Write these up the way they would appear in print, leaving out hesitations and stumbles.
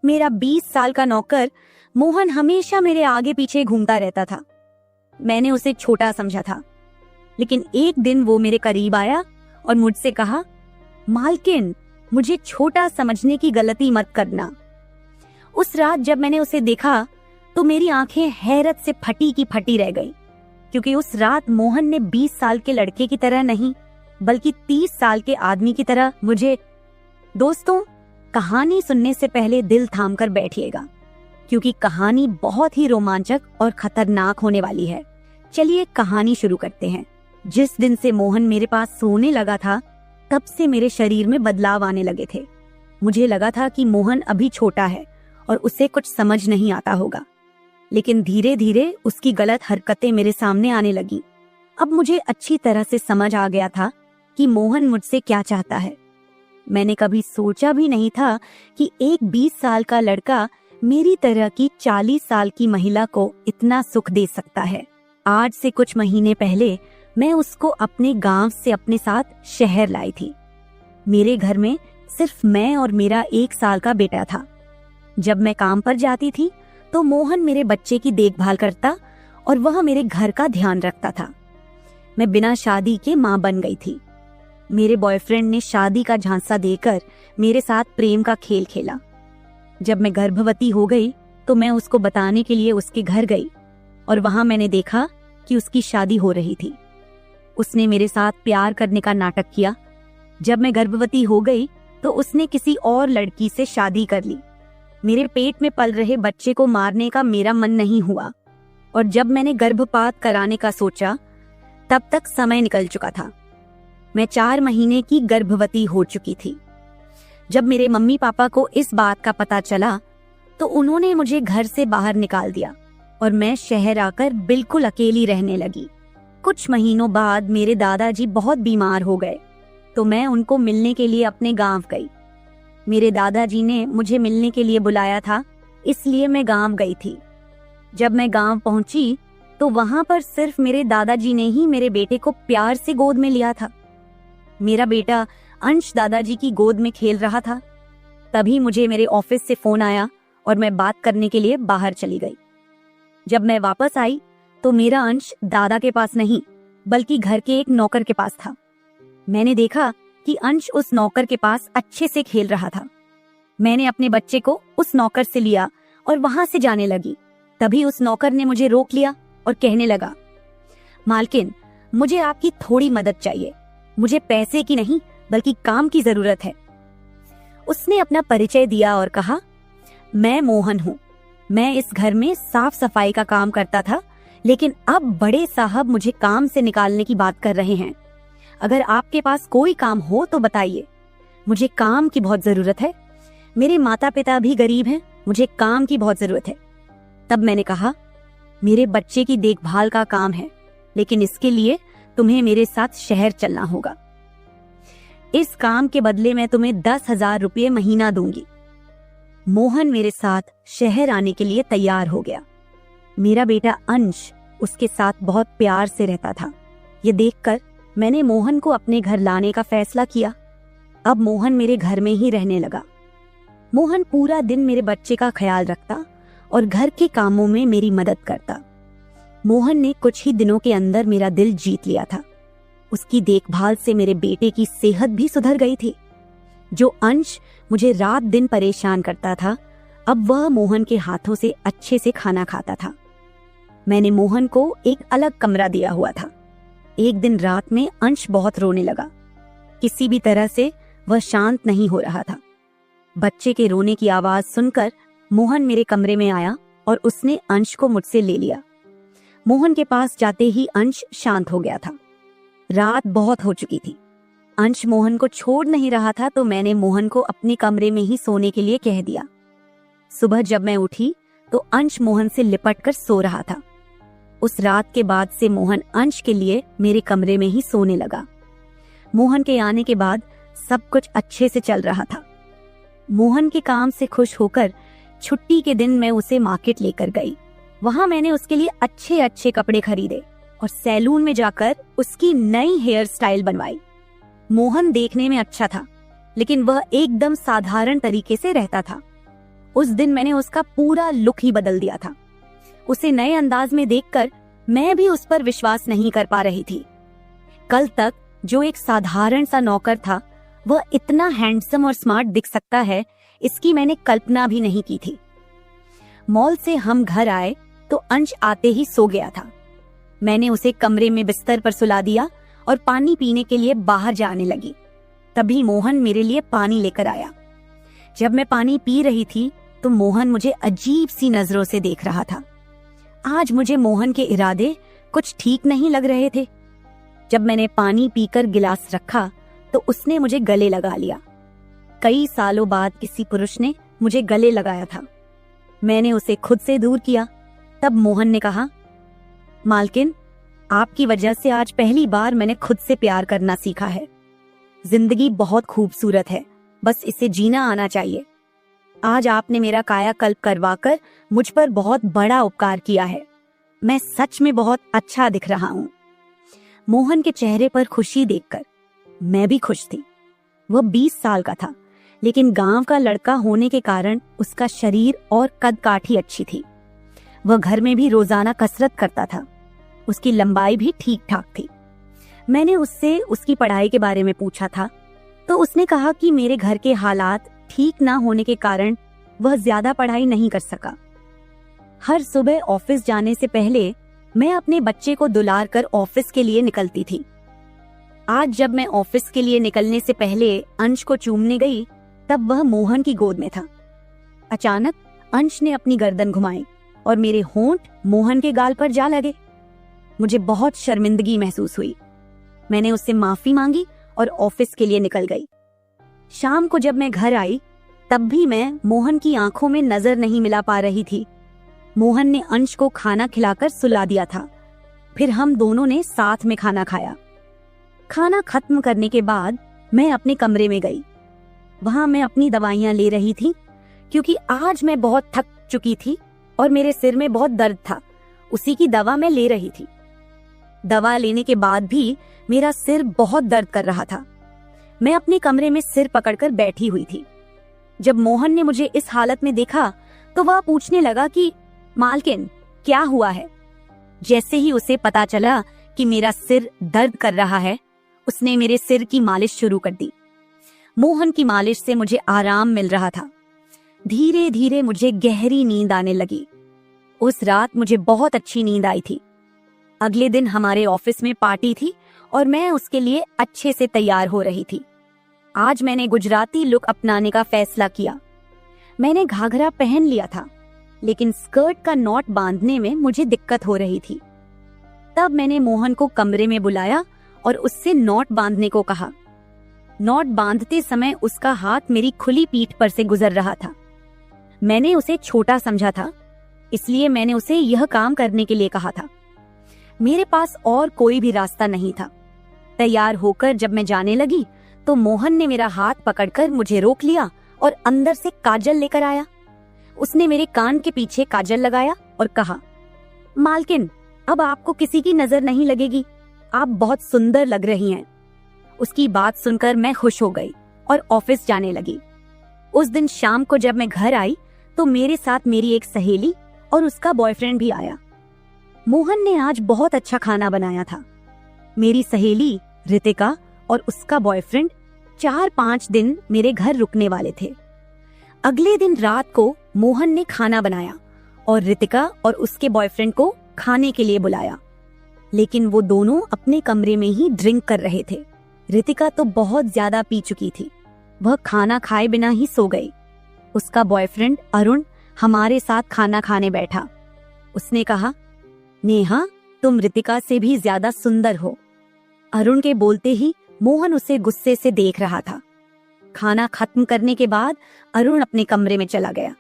मेरा 20 साल का नौकर मोहन हमेशा मेरे आगे पीछे घूमता रहता था। मैंने उसे छोटा समझा था, लेकिन एक दिन वो मेरे करीब आया और मुझसे कहा, मालकिन, मुझे छोटा समझने की गलती मत करना। उस रात जब मैंने उसे देखा तो मेरी आंखें हैरत से फटी की फटी रह गई, क्योंकि उस रात मोहन ने 20 साल के लड़के की तरह नहीं बल्कि 30 साल के आदमी की तरह मुझे। दोस्तों, कहानी सुनने से पहले दिल थाम कर बैठिएगा, क्योंकि कहानी बहुत ही रोमांचक और खतरनाक होने वाली है। चलिए कहानी शुरू करते हैं। जिस दिन से मोहन मेरे पास सोने लगा था, तब से मेरे शरीर में बदलाव आने लगे थे। मुझे लगा था कि मोहन अभी छोटा है और उसे कुछ समझ नहीं आता होगा, लेकिन धीरे धीरे उसकी गलत हरकतें मेरे सामने आने लगी। अब मुझे अच्छी तरह से समझ आ गया था कि मोहन मुझसे क्या चाहता है। मैंने कभी सोचा भी नहीं था कि एक 20 साल का लड़का मेरी तरह की 40 साल की महिला को इतना सुख दे सकता है। आज से कुछ महीने पहले मैं उसको अपने गांव से अपने साथ शहर लाई थी। मेरे घर में सिर्फ मैं और मेरा 1 साल का बेटा था। जब मैं काम पर जाती थी तो मोहन मेरे बच्चे की देखभाल करता और वह मेरे घर का ध्यान रखता था। मैं बिना शादी के मां बन गई थी। मेरे बॉयफ्रेंड ने शादी का झांसा देकर मेरे साथ प्रेम का खेल खेला। जब मैं गर्भवती हो गई तो मैं उसको बताने के लिए उसके घर गई और वहां मैंने देखा कि उसकी शादी हो रही थी। उसने मेरे साथ प्यार करने का नाटक किया। जब मैं गर्भवती हो गई तो उसने किसी और लड़की से शादी कर ली। मेरे पेट में पल रहे बच्चे को मारने का मेरा मन नहीं हुआ, और जब मैंने गर्भपात कराने का सोचा तब तक समय निकल चुका था। मैं 4 महीने की गर्भवती हो चुकी थी। जब मेरे मम्मी पापा को इस बात का पता चला तो उन्होंने मुझे घर से बाहर निकाल दिया और मैं शहर आकर बिल्कुल अकेली रहने लगी। कुछ महीनों बाद मेरे दादाजी बहुत बीमार हो गए, तो मैं उनको मिलने के लिए अपने गांव गई। मेरे दादाजी ने मुझे मिलने के लिए बुलाया था, इसलिए मैं गांव गई थी। जब मैं गांव पहुंची तो वहां पर सिर्फ मेरे दादाजी ने ही मेरे बेटे को प्यार से गोद में लिया था। मेरा बेटा अंश दादाजी की गोद में खेल रहा था। तभी मुझे मेरे ऑफिस से फोन आया और मैं बात करने के लिए बाहर चली गई। जब मैं वापस आई तो मेरा अंश दादा के पास नहीं बल्कि घर के एक नौकर के पास था। मैंने देखा कि अंश उस नौकर के पास अच्छे से खेल रहा था। मैंने अपने बच्चे को उस नौकर से लिया और वहां से जाने लगी। तभी उस नौकर ने मुझे रोक लिया और कहने लगा, मालकिन, मुझे आपकी थोड़ी मदद चाहिए। मुझे पैसे की नहीं बल्कि काम की जरूरत है। उसने अपना परिचय दिया और कहा, मैं मोहन हूँ। मैं इस घर में साफ सफाई का काम करता था, लेकिन अब बड़े साहब मुझे काम से निकालने की बात कर रहे हैं। अगर आपके पास कोई काम हो तो बताइए। मुझे काम की बहुत जरूरत है। मेरे माता पिता भी गरीब हैं, मुझे काम की बहुत जरूरत है। तब मैंने कहा, मेरे बच्चे की देखभाल का काम है, लेकिन इसके लिए तुम्हें मेरे साथ शहर चलना होगा। इस काम के बदले मैं तुम्हें 10,000 रुपये महीना दूंगी। मोहन मेरे साथ शहर आने के लिए तैयार हो गया। मेरा बेटा अंश उसके साथ बहुत प्यार से रहता था। ये देखकर मैंने मोहन को अपने घर लाने का फैसला किया। अब मोहन मेरे घर में ही रहने लगा। मोहन पूरा दिन मेरे बच्चे का ख्याल रखता और घर के कामों में मेरी मदद करता। मोहन ने कुछ ही दिनों के अंदर मेरा दिल जीत लिया था। उसकी देखभाल से मेरे बेटे की सेहत भी सुधर गई थी। जो अंश मुझे रात दिन परेशान करता था, अब वह मोहन के हाथों से अच्छे से खाना खाता था। मैंने मोहन को एक अलग कमरा दिया हुआ था। एक दिन रात में अंश बहुत रोने लगा। किसी भी तरह से वह शांत नहीं हो रहा था। बच्चे के रोने की आवाज सुनकर मोहन मेरे कमरे में आया और उसने अंश को मुझसे ले लिया। मोहन के पास जाते ही अंश शांत हो गया था। रात बहुत हो चुकी थी। अंश मोहन को छोड़ नहीं रहा था, तो मैंने मोहन को अपने कमरे में ही सोने के लिए कह दिया। सुबह जब मैं उठी तो अंश मोहन से लिपट कर सो रहा था। उस रात के बाद से मोहन अंश के लिए मेरे कमरे में ही सोने लगा। मोहन के आने के बाद सब कुछ अच्छे से चल रहा था। मोहन के काम से खुश होकर छुट्टी के दिन मैं उसे मार्केट लेकर गई। वहां मैंने उसके लिए अच्छे अच्छे कपड़े खरीदे और सैलून में जाकर उसकी नई हेयर स्टाइल बनवाई। मोहन देखने में अच्छा था, लेकिन वह एकदम साधारण तरीके से रहता था। उस दिन मैंने उसका पूरा लुक ही बदल दिया था। उसे नए अंदाज में देखकर मैं भी उस पर विश्वास नहीं कर पा रही थी। कल तक जो एक साधारण सा नौकर था, वह इतना हैंडसम और स्मार्ट दिख सकता है, इसकी मैंने कल्पना भी नहीं की थी। मॉल से हम घर आए तो अंश आते ही सो गया था। मैंने उसे कमरे में बिस्तर पर सुला दिया और पानी पीने के लिए बाहर जाने लगी। तभी मोहन मेरे लिए पानी लेकर आया। जब मैं पानी पी रही थी तो मोहन मुझे अजीब सी नजरों से देख रहा था। आज मुझे मोहन के इरादे कुछ ठीक नहीं लग रहे थे। जब मैंने पानी पीकर गिलास रखा तो उसने मुझे गले लगा लिया। कई सालों बाद किसी पुरुष ने मुझे गले लगाया था। मैंने उसे खुद से दूर किया। तब मोहन ने कहा, मालकिन, आपकी वजह से आज पहली बार मैंने खुद से प्यार करना सीखा है। जिंदगी बहुत खूबसूरत है, बस इसे जीना आना चाहिए। आज आपने मेरा कायाकल्प करवाकर मुझ पर बहुत बड़ा उपकार किया है। मैं सच में बहुत अच्छा दिख रहा हूँ। मोहन के चेहरे पर खुशी देखकर मैं भी खुश थी। वह 20 साल का था, लेकिन गांव का लड़का होने के कारण उसका शरीर और कद काठी अच्छी थी। वह घर में भी रोजाना कसरत करता था। उसकी लंबाई भी ठीक ठाक थी। मैंने उससे उसकी पढ़ाई के बारे में पूछा था तो उसने कहा कि मेरे घर के हालात ठीक ना होने के कारण वह ज्यादा पढ़ाई नहीं कर सका। हर सुबह ऑफिस जाने से पहले मैं अपने बच्चे को दुलार कर ऑफिस के लिए निकलती थी। आज जब मैं ऑफिस के लिए निकलने से पहले अंश को चूमने गई तब वह मोहन की गोद में था। अचानक अंश ने अपनी गर्दन घुमाई और मेरे होंठ मोहन के गाल पर जा लगे। मुझे बहुत शर्मिंदगी महसूस हुई। मैंने उससे माफी मांगी और ऑफिस के लिए निकल गई। शाम को जब मैं घर आई तब भी मैं मोहन की आंखों में नजर नहीं मिला पा रही थी। मोहन ने अंश को खाना खिलाकर सुला दिया था। फिर हम दोनों ने साथ में खाना खाया। खाना खत्म करने के बाद मैं अपने कमरे में गई। वहां मैं अपनी दवाइयां ले रही थी क्योंकि आज मैं बहुत थक चुकी थी और मेरे सिर में बहुत दर्द था। उसी की दवा मैं ले रही थी। दवा लेने के बाद भी मेरा सिर बहुत दर्द कर रहा था। मैं अपने कमरे में सिर पकड़कर बैठी हुई थी। जब मोहन ने मुझे इस हालत में देखा तो वह पूछने लगा कि मालकिन, क्या हुआ है? जैसे ही उसे पता चला कि मेरा सिर दर्द कर रहा है, उसने मेरे सिर की मालिश शुरू कर दी। मोहन की मालिश से मुझे आराम मिल रहा था। धीरे धीरे मुझे गहरी नींद आने लगी। उस रात मुझे बहुत अच्छी नींद आई थी। अगले दिन हमारे ऑफिस में पार्टी थी और मैं उसके लिए अच्छे से तैयार हो रही थी। आज मैंने गुजराती लुक अपनाने का फैसला किया। मैंने घाघरा पहन लिया था, लेकिन स्कर्ट का नॉट बांधने में मुझे दिक्कत हो रही थी। तब मैंने मोहन को कमरे में बुलाया और उससे नॉट बांधने को कहा। नॉट बांधते समय उसका हाथ मेरी खुली पीठ पर से गुजर रहा था। मैंने उसे छोटा समझा था, इसलिए मैंने उसे यह काम करने के लिए कहा था। मेरे पास और कोई भी रास्ता नहीं था। तैयार होकर जब मैं जाने लगी तो मोहन ने मेरा हाथ पकड़कर मुझे रोक लिया और अंदर से काजल लेकर आया। उसने मेरे कान के पीछे काजल लगाया और कहा, मालकिन, अब आपको किसी की नजर नहीं लगेगी। आप बहुत सुंदर लग रही हैं। उसकी बात सुनकर मैं खुश हो गई और ऑफिस जाने लगी। उस दिन शाम को जब मैं घर आई तो मेरे साथ मेरी एक सहेली और उसका बॉयफ्रेंड भी आया। मोहन ने आज बहुत अच्छा खाना बनाया था। मेरी सहेली रितिका और उसका बॉयफ्रेंड 4-5 दिन मेरे घर रुकने वाले थे। अगले दिन रात को मोहन ने खाना बनाया और रितिका और उसके बॉयफ्रेंड को खाने के लिए बुलाया, लेकिन वो दोनों अपने कमरे में ही ड्रिंक कर रहे थे। रितिका तो बहुत ज्यादा पी चुकी थी। वह खाना खाए बिना ही सो गई। उसका बॉयफ्रेंड अरुण हमारे साथ खाना खाने बैठा। उसने कहा, नेहा, तुम रितिका से भी ज्यादा सुंदर हो। अरुण के बोलते ही मोहन उसे गुस्से से देख रहा था। खाना खत्म करने के बाद अरुण अपने कमरे में चला गया।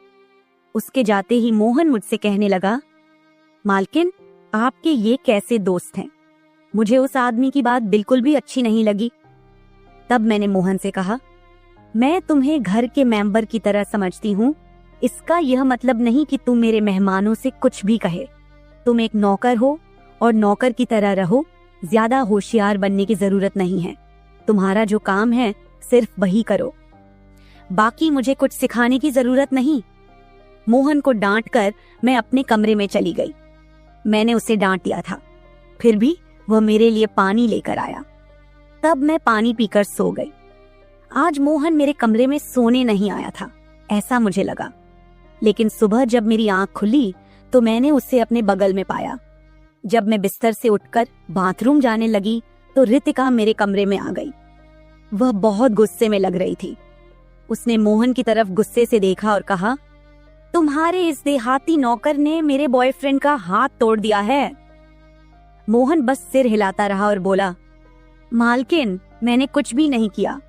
उसके जाते ही मोहन मुझसे कहने लगा, मालकिन, आपके ये कैसे दोस्त हैं? मुझे उस आदमी की बात बिल्कुल भी अच्छी नहीं लगी। तब मैंने मोहन से कहा, मैं तुम्हें घर के मेंबर की तरह समझती हूँ। इसका यह मतलब नहीं कि तुम मेरे मेहमानों से कुछ भी कहे। तुम एक नौकर हो और नौकर की तरह रहो। ज्यादा होशियार बनने की जरूरत नहीं है। तुम्हारा जो काम है सिर्फ वही करो। बाकी मुझे कुछ सिखाने की जरूरत नहीं। मोहन को डांट कर मैं अपने कमरे में चली गई। मैंने उसे डांट दिया था, फिर भी वह मेरे लिए पानी लेकर आया। तब मैं पानी पीकर सो गई। आज मोहन मेरे कमरे में सोने नहीं आया था, ऐसा मुझे लगा। लेकिन सुबह जब मेरी आंख खुली तो मैंने उसे अपने बगल में पाया। जब मैं बिस्तर से उठकर बाथरूम जाने लगी तो रितिका मेरे कमरे में आ गई। वह बहुत गुस्से में लग रही थी। उसने मोहन की तरफ गुस्से से देखा और कहा, तुम्हारे इस देहाती नौकर ने मेरे बॉयफ्रेंड का हाथ तोड़ दिया है। मोहन बस सिर हिलाता रहा और बोला, मालकिन, मैंने कुछ भी नहीं किया।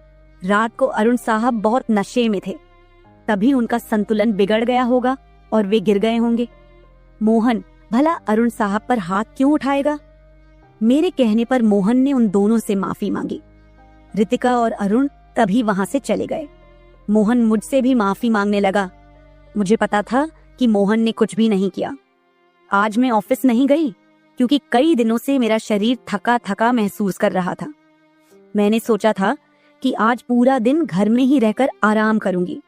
रात को अरुण साहब बहुत नशे में थे, तभी उनका संतुलन बिगड़ गया होगा और वे गिर गए होंगे। मोहन भला अरुण साहब पर हाथ क्यों उठाएगा? मेरे कहने पर मोहन ने उन दोनों से माफी मांगी। रितिका और अरुण तभी वहां से चले गए। मोहन मुझसे भी माफी मांगने लगा। मुझे पता था कि मोहन ने कुछ भी नहीं किया। आज मैं ऑफिस नहीं गई क्योंकि कई दिनों से मेरा शरीर थका थका महसूस कर रहा था। मैंने सोचा था कि आज पूरा दिन घर में ही रहकर आराम करूंगी।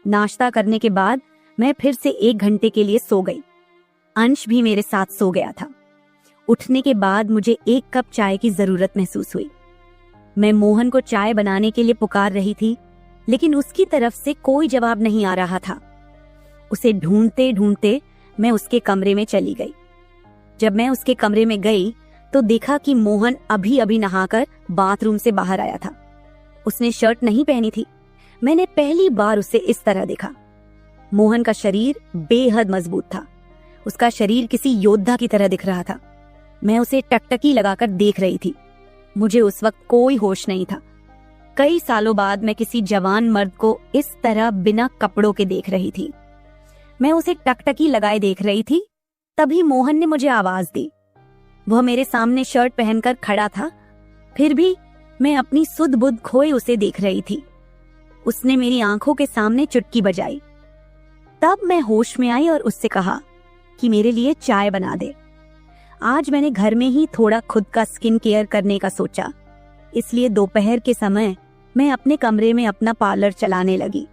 नाश्ता करने के बाद मैं फिर से 1 घंटे के लिए सो गई। अंश भी मेरे साथ सो गया था। उठने के बाद मुझे 1 कप चाय की जरूरत महसूस हुई। मैं मोहन को चाय बनाने के लिए पुकार रही थी, लेकिन उसकी तरफ से कोई जवाब नहीं आ रहा था। उसे ढूंढते ढूंढते मैं उसके कमरे में चली गई। जब मैं उसके कमरे में गई तो देखा कि मोहन अभी अभी नहाकर बाथरूम से बाहर आया था। उसने शर्ट नहीं पहनी थी। मैंने पहली बार उसे इस तरह देखा। मोहन का शरीर बेहद मजबूत था। उसका शरीर किसी योद्धा की तरह दिख रहा था। मैं उसे टकटकी लगाकर देख रही थी। मुझे उस वक्त कोई होश नहीं था। कई सालों बाद मैं किसी जवान मर्द को इस तरह बिना कपड़ों के देख रही थी। मैं उसे टकटकी लगाए देख रही थी, तभी मोहन ने मुझे आवाज दी। वह मेरे सामने शर्ट पहनकर खड़ा था, फिर भी मैं अपनी सुध बुध खोए उसे देख रही थी। उसने मेरी आंखों के सामने चुटकी बजाई। तब मैं होश में आई और उससे कहा कि मेरे लिए चाय बना दे। आज मैंने घर में ही थोड़ा खुद का स्किन केयर करने का सोचा, इसलिए दोपहर के समय मैं अपने कमरे में अपना पार्लर चलाने लगी।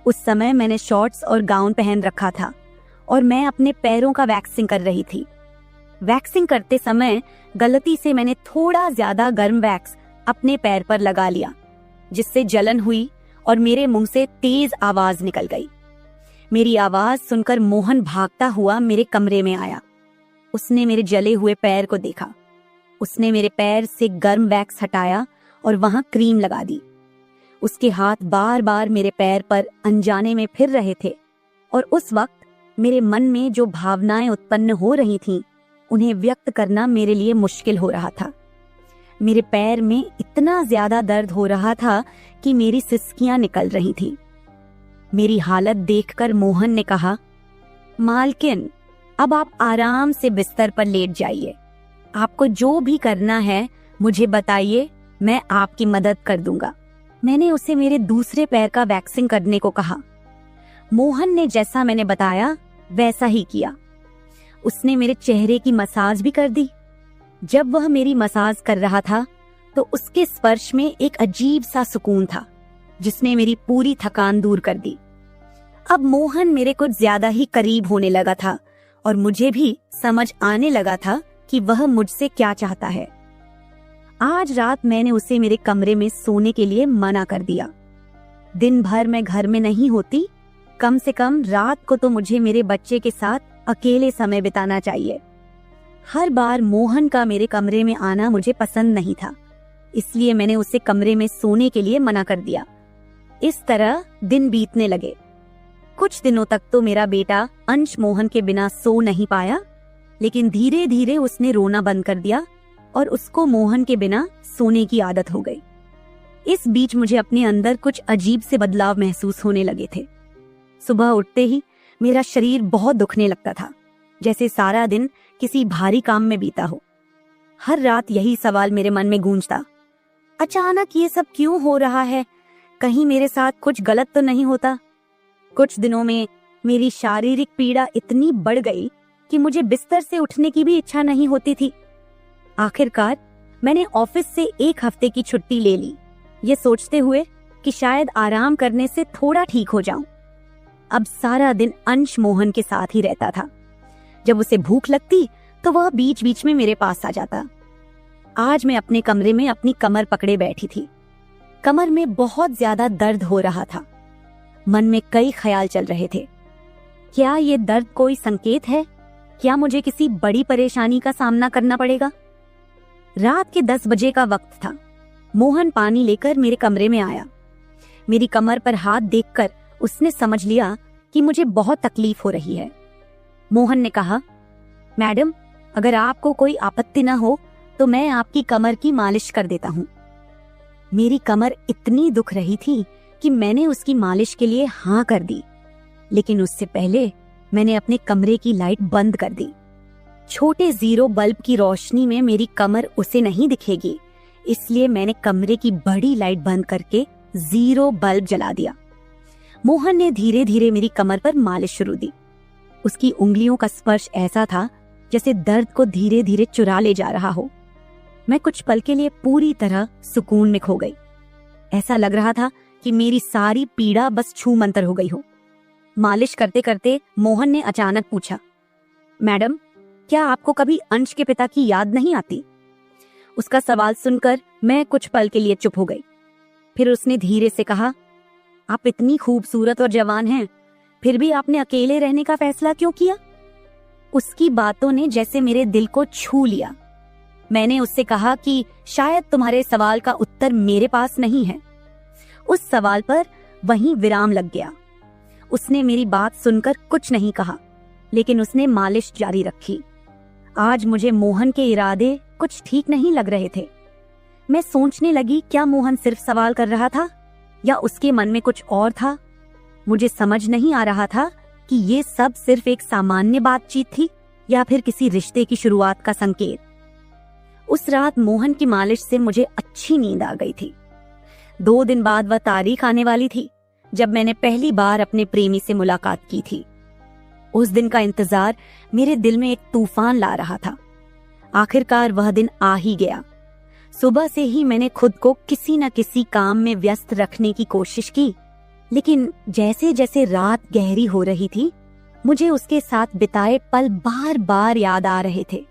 उस समय मैंने शॉर्ट्स और गाउन पहन रखा था और मैं अपने पैरों का वैक्सिंग कर रही थी। वैक्सिंग करते समय गलती से मैंने थोड़ा ज्यादा गर्म वैक्स अपने पैर पर लगा लिया, जिससे जलन हुई और मेरे मुंह से तेज आवाज निकल गई। मेरी आवाज सुनकर मोहन भागता हुआ मेरे कमरे में आया। उसने मेरे जले हुए पैर को देखा। उसने मेरे पैर से गर्म वैक्स हटाया और वहां क्रीम लगा दी। उसके हाथ बार बार मेरे पैर पर अनजाने में फिर रहे थे और उस वक्त मेरे मन में जो भावनाएं उत्पन्न हो रही थीं, उन्हें व्यक्त करना मेरे लिए मुश्किल हो रहा था। मेरे पैर में इतना ज्यादा दर्द हो रहा था कि मेरी सिसकियां निकल रही थीं। मेरी हालत देखकर मोहन ने कहा, मालकिन, अब आप आराम से बिस्तर पर लेट जाइए। आपको जो भी करना है मुझे बताइए, मैं आपकी मदद कर दूंगा। मैंने उसे मेरे दूसरे पैर का वैक्सिंग करने को कहा। मोहन ने जैसा मैंने बताया वैसा ही किया। उसने मेरे चेहरे की मसाज भी कर दी। जब वह मेरी मसाज कर रहा था तो उसके स्पर्श में एक अजीब सा सुकून था, जिसने मेरी पूरी थकान दूर कर दी। अब मोहन मेरे कुछ ज्यादा ही करीब होने लगा था और मुझे भी समझ आने लगा था कि वह मुझसे क्या चाहता है। आज रात मैंने उसे मेरे कमरे में सोने के लिए मना कर दिया। दिन भर मैं घर में नहीं होती, कम से कम रात को तो मुझे मेरे बच्चे के साथ अकेले समय बिताना चाहिए। हर बार मोहन का मेरे कमरे में आना मुझे पसंद नहीं था, इसलिए मैंने उसे कमरे में सोने के लिए मना कर दिया। इस तरह दिन बीतने लगे। कुछ दिनों तक तो मेरा बेटा अंश मोहन के बिना सो नहीं पाया, लेकिन धीरे धीरे उसने रोना बंद कर दिया और उसको मोहन के बिना सोने की आदत हो गई। इस बीच मुझे अपने अंदर कुछ अजीब से बदलाव महसूस होने लगे थे। सुबह उठते ही मेरा शरीर बहुत दुखने लगता था, जैसे सारा दिन किसी भारी काम में बीता हो। हर रात यही सवाल मेरे मन में गूंजता, अचानक ये सब क्यों हो रहा है? कहीं मेरे साथ कुछ गलत तो नहीं होता? कुछ दिनों में मेरी शारीरिक पीड़ा इतनी बढ़ गई कि मुझे बिस्तर से उठने की भी इच्छा नहीं होती थी। आखिरकार मैंने ऑफिस से 1 हफ्ते की छुट्टी ले ली, ये सोचते हुए कि शायद आराम करने से थोड़ा ठीक हो जाऊं। अब सारा दिन अंश मोहन के साथ ही रहता था। जब उसे भूख लगती तो वह बीच बीच में मेरे पास आ जाता। आज मैं अपने कमरे में अपनी कमर पकड़े बैठी थी। कमर में बहुत ज्यादा दर्द हो रहा था। मन में कई ख्याल चल रहे थे। क्या ये दर्द कोई संकेत है? क्या मुझे किसी बड़ी परेशानी का सामना करना पड़ेगा? रात के 10 बजे का वक्त था। मोहन पानी लेकर मेरे कमरे में आया। मेरी कमर पर हाथ देखकर उसने समझ लिया कि मुझे बहुत तकलीफ हो रही है। मोहन ने कहा, मैडम, अगर आपको कोई आपत्ति न हो तो मैं आपकी कमर की मालिश कर देता हूँ। मेरी कमर इतनी दुख रही थी कि मैंने उसकी मालिश के लिए हाँ कर दी, लेकिन उससे पहले मैंने अपने कमरे की लाइट बंद कर दी। छोटे 0 बल्ब की रोशनी में मेरी कमर उसे नहीं दिखेगी, इसलिए मैंने कमरे की बड़ी लाइट बंद करके 0 बल्ब जला दिया। मोहन ने धीरे धीरे मेरी कमर पर मालिश शुरू दी। उसकी उंगलियों का स्पर्श ऐसा था जैसे दर्द को धीरे धीरे चुरा ले जा रहा हो। मैं कुछ पल के लिए पूरी तरह सुकून में खो गई। ऐसा लग रहा था कि मेरी सारी पीड़ा बस छू मंतर हो गई हो। मालिश करते करते मोहन ने अचानक पूछा, मैडम, क्या आपको कभी अंश के पिता की याद नहीं आती? उसका सवाल सुनकर मैं कुछ पल के लिए चुप हो गई। फिर उसने धीरे से कहा, आप इतनी खूबसूरत और जवान हैं, फिर भी आपने अकेले रहने का फैसला क्यों किया? उसकी बातों ने जैसे मेरे दिल को छू लिया। मैंने उससे कहा कि शायद तुम्हारे सवाल का उत्तर मेरे पास नहीं है। उस सवाल पर वहीं विराम लग गया। उसने मेरी बात सुनकर कुछ नहीं कहा, लेकिन उसने मालिश जारी रखी। आज मुझे मोहन के इरादे कुछ ठीक नहीं लग रहे थे। मैं सोचने लगी, क्या मोहन सिर्फ सवाल कर रहा था या उसके मन में कुछ और था? मुझे समझ नहीं आ रहा था कि ये सब सिर्फ एक सामान्य बातचीत थी या फिर किसी रिश्ते की शुरुआत का संकेत। उस रात मोहन की मालिश से मुझे अच्छी नींद आ गई थी। 2 दिन बाद वह तारीख आने वाली थी जब मैंने पहली बार अपने प्रेमी से मुलाकात की थी। उस दिन का इंतजार मेरे दिल में एक तूफान ला रहा था। आखिरकार वह दिन आ ही गया। सुबह से ही मैंने खुद को किसी न किसी काम में व्यस्त रखने की कोशिश की, लेकिन जैसे जैसे रात गहरी हो रही थी, मुझे उसके साथ बिताए पल बार बार याद आ रहे थे।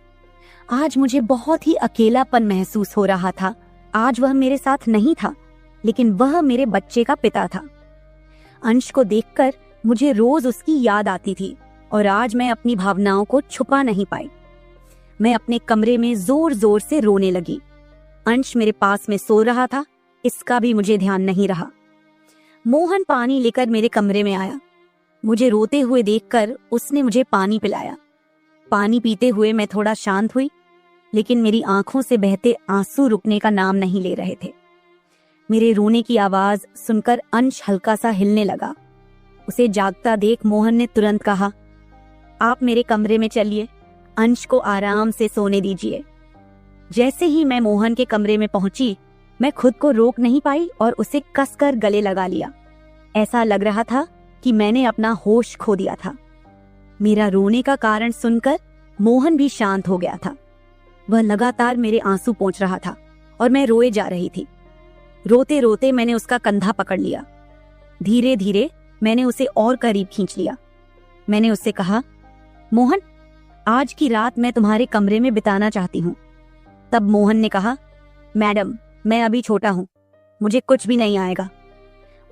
आज मुझे बहुत ही अकेलापन महसूस हो रहा था। आज वह मेरे साथ नहीं था, लेकिन वह मेरे बच्चे का पिता था। अंश को देखकर मुझे रोज उसकी याद आती थी और आज मैं अपनी भावनाओं को छुपा नहीं पाई। मैं अपने कमरे में जोर जोर से रोने लगी। अंश मेरे पास में सो रहा था, इसका भी मुझे ध्यान नहीं रहा। मोहन पानी लेकर मेरे कमरे में आया। मुझे रोते हुए देखकर उसने मुझे पानी पिलाया। पानी पीते हुए मैं थोड़ा शांत हुई, लेकिन मेरी आंखों से बहते आंसू रुकने का नाम नहीं ले रहे थे। मेरे रोने की आवाज सुनकर अंश हल्का सा हिलने लगा। उसे जागता देख मोहन ने तुरंत कहा, आप मेरे कमरे में चलिए, अंश को आराम से सोने दीजिए। जैसे ही मैं मोहन के कमरे में पहुंची, मैं खुद को रोक नहीं पाई और उसे कसकर गले लगा लिया। ऐसा लग रहा था कि मैंने अपना होश खो दिया था। मेरा रोने का कारण सुनकर मोहन भी शांत हो गया था। वह लगातार मेरे आंसू पोंछ रहा था और मैं रोए जा रही थी। रोते रोते मैंने उसका कंधा पकड़ लिया। धीरे धीरे मैंने उसे और करीब खींच लिया। मैंने उससे कहा, मोहन, आज की रात मैं तुम्हारे कमरे में बिताना चाहती हूँ। तब मोहन ने कहा, मैडम, मैं अभी छोटा हूँ, मुझे कुछ भी नहीं आएगा।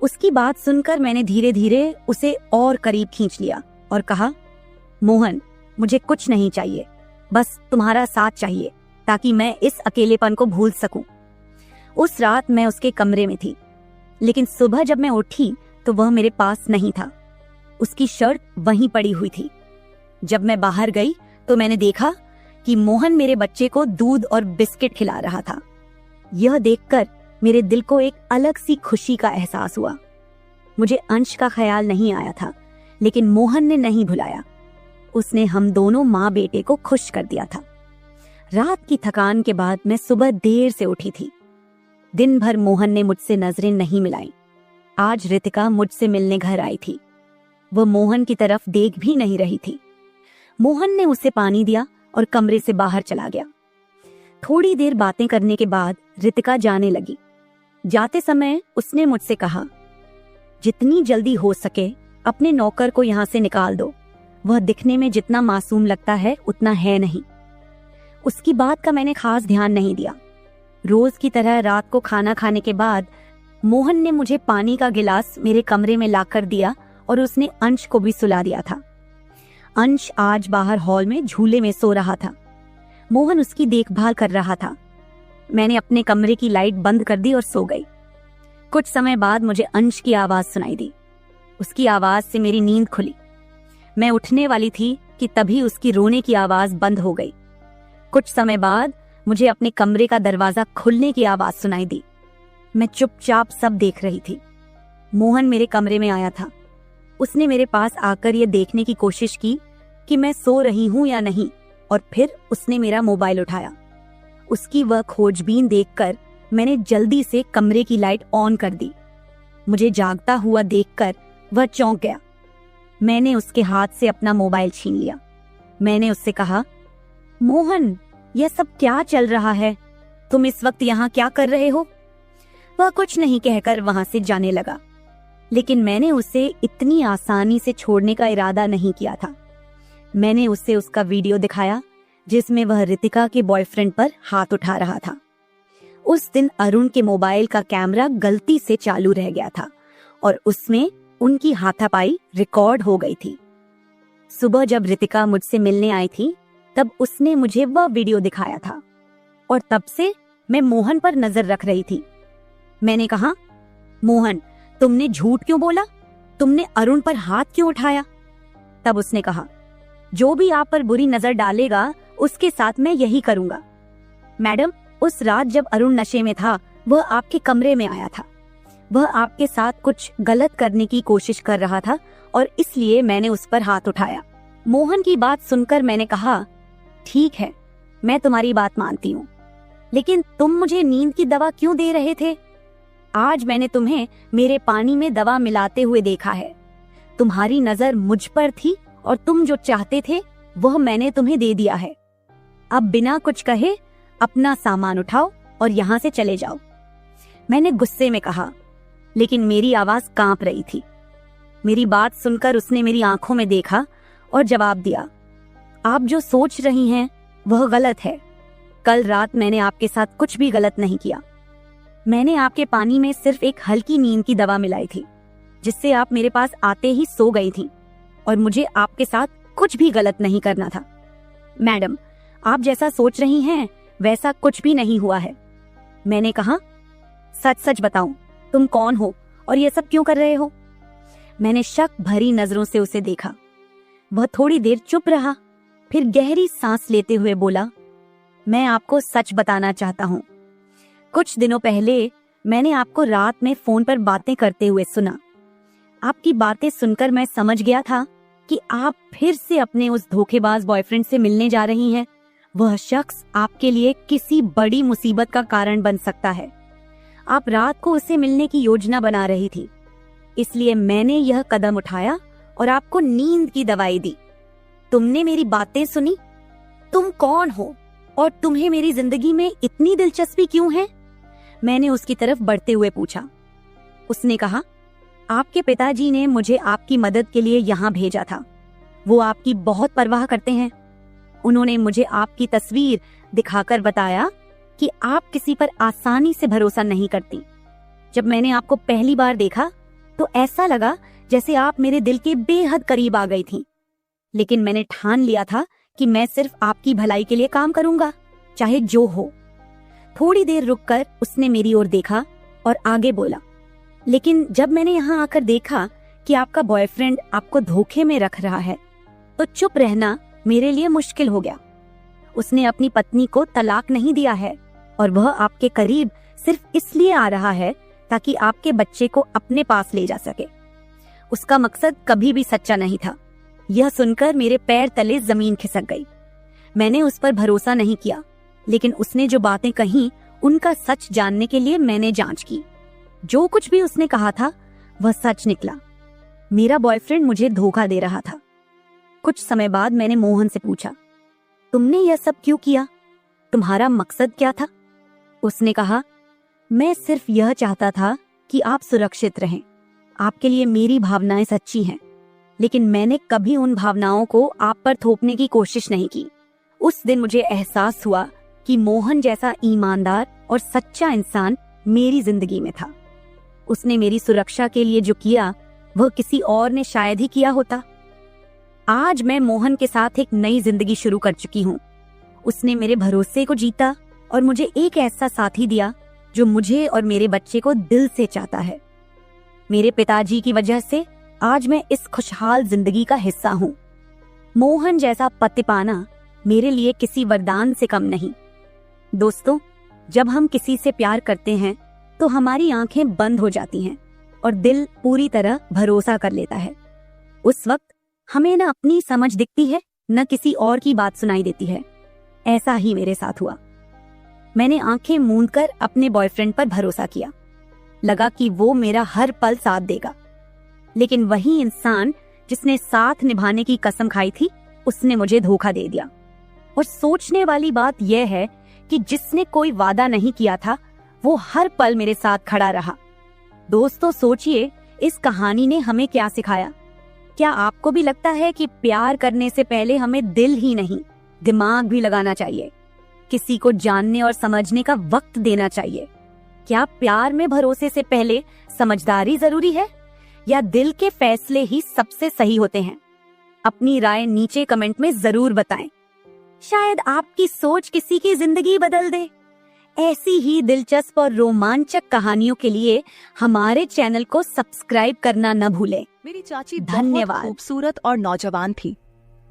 उसकी बात सुनकर मैंने धीरे धीरे उसे और करीब खींच लिया और कहा, मोहन, मुझे कुछ नहीं चाहिए, बस तुम्हारा साथ चाहिए ताकि मैं इस अकेलेपन को भूल सकूं। उस रात मैं उसके कमरे में थी, लेकिन सुबह जब मैं उठी तो वह मेरे पास नहीं था। उसकी शर्ट वहीं पड़ी हुई थी। जब मैं बाहर गई तो मैंने देखा कि मोहन मेरे बच्चे को दूध और बिस्किट खिला रहा था। यह देखकर मेरे दिल को एक अलग सी खुशी का एहसास हुआ। मुझे अंश का ख्याल नहीं आया था, लेकिन मोहन ने नहीं भुलाया। उसने हम दोनों माँ बेटे को खुश कर दिया था। रात की थकान के बाद मैं सुबह देर से उठी थी। दिन भर मोहन ने मुझसे नजरें नहीं मिलाई। आज रितिका मुझसे मिलने घर आई थी। वह मोहन की तरफ देख भी नहीं रही थी। मोहन ने उसे पानी दिया और कमरे से बाहर चला गया। थोड़ी देर बातें करने के बाद रितिका जाने लगी। जाते समय उसने मुझसे कहा, जितनी जल्दी हो सके अपने नौकर को यहाँ से निकाल दो, वह दिखने में जितना मासूम लगता है उतना है नहीं। उसकी बात का मैंने खास ध्यान नहीं दिया। रोज की तरह रात को खाना खाने के बाद मोहन ने मुझे पानी का गिलास मेरे कमरे में लाकर दिया और उसने अंश को भी सुला दिया था। अंश आज बाहर हॉल में झूले में सो रहा था। मोहन उसकी देखभाल कर रहा था। मैंने अपने कमरे की लाइट बंद कर दी और सो गई। कुछ समय बाद मुझे अंश की आवाज सुनाई दी। उसकी आवाज से मेरी नींद खुली। मैं उठने वाली थी कि तभी उसकी रोने की आवाज बंद हो गई। कुछ समय बाद मुझे अपने कमरे का दरवाजा खुलने की आवाज सुनाई दी। मैं चुपचाप सब देख रही थी। मोहन मेरे कमरे में आया था। उसने मेरे पास आकर यह देखने की कोशिश की कि मैं सो रही हूं या नहीं, और फिर उसने मेरा मोबाइल उठाया। उसकी वह खोजबीन देखकर मैंने जल्दी से कमरे की लाइट ऑन कर दी। मुझे जागता हुआ देखकर वह चौंक गया। मैंने उसके हाथ से अपना मोबाइल छीन लिया। मैंने उससे कहा, मोहन, यह सब क्या चल रहा है? तुम इस वक्त यहाँ क्या कर रहे हो? वह कुछ नहीं कहकर वहां से जाने लगा, लेकिन मैंने उसे इतनी आसानी से छोड़ने का इरादा नहीं किया था। मैंने उसे उसका वीडियो दिखाया जिसमें वह रितिका के बॉयफ्रेंड पर हाथ उठा रहा था। उस दिन अरुण के मोबाइल का कैमरा गलती से चालू रह गया था और उसमें उनकी हाथापाई रिकॉर्ड हो गई थी। सुबह जब रितिका मुझसे मिलने आई थी तब उसने मुझे वह वीडियो दिखाया था और तब से मैं मोहन पर नजर रख रही थी। मैंने कहा, मोहन, तुमने झूठ क्यों बोला? तुमने अरुण पर हाथ क्यों उठाया? तब उसने कहा, जो भी आप पर बुरी नजर डालेगा उसके साथ मैं यही करूंगा। मैडम, उस रात जब अरुण नशे में था वह आपके कमरे में आया था। वह आपके साथ कुछ गलत करने की कोशिश कर रहा था और इसलिए मैंने उस पर हाथ उठाया। मोहन की बात सुनकर मैंने कहा, ठीक है, मैं तुम्हारी बात मानती हूँ, लेकिन तुम मुझे नींद की दवा क्यों दे रहे थे? आज मैंने तुम्हें मेरे पानी में दवा मिलाते हुए देखा है। तुम्हारी नजर मुझ पर थी और तुम जो चाहते थे वह मैंने तुम्हें दे दिया है। अब बिना कुछ कहे अपना सामान उठाओ और यहाँ से चले जाओ। मैंने गुस्से में कहा, लेकिन मेरी आवाज कांप रही थी। मेरी बात सुनकर उसने मेरी आंखों में देखा और जवाब दिया, आप जो सोच रही हैं वह गलत है। कल रात मैंने आपके साथ कुछ भी गलत नहीं किया। मैंने आपके पानी में सिर्फ एक हल्की नींद की दवा मिलाई थी, जिससे आप मेरे पास आते ही सो गई थी और मुझे आपके साथ कुछ भी गलत नहीं करना था। मैडम, आप जैसा सोच रही हैं वैसा कुछ भी नहीं हुआ है। मैंने कहा, सच सच बताऊं, तुम कौन हो और ये सब क्यों कर रहे हो? मैंने शक भरी नजरों से उसे देखा। वह थोड़ी देर चुप रहा, फिर गहरी सांस लेते हुए बोला, मैं आपको सच बताना चाहता हूँ। कुछ दिनों पहले मैंने आपको रात में फोन पर बातें करते हुए सुना। आपकी बातें सुनकर मैं समझ गया था कि आप फिर से अपने उस धोखेबाज बॉयफ्रेंड से मिलने जा रही हैं। वह शख्स आपके लिए किसी बड़ी मुसीबत का कारण बन सकता है। आप रात को उससे मिलने की योजना बना रही थी, इसलिए मैंने यह कदम उठाया और आपको नींद की दवाई दी। तुमने मेरी बातें सुनी? तुम कौन हो और तुम्हें मेरी जिंदगी में इतनी दिलचस्पी क्यों है? मैंने उसकी तरफ बढ़ते हुए पूछा। उसने कहा, आपके पिताजी ने मुझे आपकी मदद के लिए यहाँ भेजा था। वो आपकी बहुत परवाह करते हैं। उन्होंने मुझे आपकी तस्वीर दिखाकर बताया कि आप किसी पर आसानी से भरोसा नहीं करती। जब मैंने आपको पहली बार देखा तो ऐसा लगा जैसे आप मेरे दिल के बेहद करीब आ गई थीं। लेकिन मैंने ठान लिया था कि मैं सिर्फ आपकी भलाई के लिए काम करूंगा, चाहे जो हो। थोड़ी देर रुककर उसने मेरी ओर देखा और आगे बोला, लेकिन जब मैंने यहाँ आकर देखा कि आपका बॉयफ्रेंड आपको धोखे में रख रहा है तो चुप रहना मेरे लिए मुश्किल हो गया। उसने अपनी पत्नी को तलाक नहीं दिया है और वह आपके करीब सिर्फ इसलिए आ रहा है ताकि आपके बच्चे को अपने पास ले जा सके। उसका मकसद कभी भी सच्चा नहीं था। यह सुनकर मेरे पैर तले जमीन खिसक गई। मैंने उस पर भरोसा नहीं किया, लेकिन उसने जो बातें कही उनका सच जानने के लिए मैंने जांच की। जो कुछ भी उसने कहा था वह सच निकला। मेरा बॉयफ्रेंड मुझे धोखा दे रहा था। कुछ समय बाद मैंने मोहन से पूछा, तुमने यह सब क्यों किया? तुम्हारा मकसद क्या था? उसने कहा, मैं सिर्फ यह चाहता था कि आप सुरक्षित रहें। आपके लिए मेरी भावनाएं सच्ची हैं लेकिन मैंने कभी उन भावनाओं को आप पर थोपने की कोशिश नहीं की। उस दिन मुझे एहसास हुआ कि मोहन जैसा ईमानदार और सच्चा इंसान मेरी जिंदगी में था। उसने मेरी सुरक्षा के लिए जो किया वह किसी और ने शायद ही किया होता। आज मैं मोहन के साथ एक नई जिंदगी शुरू कर चुकी हूँ। उसने मेरे भरोसे को जीता और मुझे एक ऐसा साथी दिया जो मुझे और मेरे बच्चे को दिल से चाहता है। मेरे पिताजी की वजह से आज मैं इस खुशहाल जिंदगी का हिस्सा हूँ। मोहन जैसा पति पाना मेरे लिए किसी वरदान से कम नहीं। दोस्तों, जब हम किसी से प्यार करते हैं तो हमारी आंखें बंद हो जाती हैं और दिल पूरी तरह भरोसा कर लेता है। उस वक्त हमें न अपनी समझ दिखती है, न किसी और की बात सुनाई देती है। ऐसा ही मेरे साथ हुआ। मैंने आंखें मूंदकर अपने बॉयफ्रेंड पर भरोसा किया। लगा कि वो मेरा हर पल साथ देगा। लेकिन वही इंसान जिसने साथ निभाने की कसम खाई थी, उसने मुझे धोखा दे दिया। और सोचने वाली बात यह है कि जिसने कोई वादा नहीं किया था, वो हर पल मेरे साथ खड़ा रहा। दोस्तों, सोचिए इस कहानी ने हमें क्या सिखाया। क्या आपको भी लगता है कि प्यार करने से पहले हमें दिल ही नहीं, दिमाग भी लगाना चाहिए? किसी को जानने और समझने का वक्त देना चाहिए। क्या प्यार में भरोसे से पहले समझदारी जरूरी है, या दिल के फैसले ही सबसे सही होते हैं? अपनी राय नीचे कमेंट में जरूर बताएं। शायद आपकी सोच किसी की जिंदगी बदल दे। ऐसी ही दिलचस्प और रोमांचक कहानियों के लिए हमारे चैनल को सब्सक्राइब करना न भूलें। मेरी चाची धन्यवाद। बहुत खूबसूरत और नौजवान थी।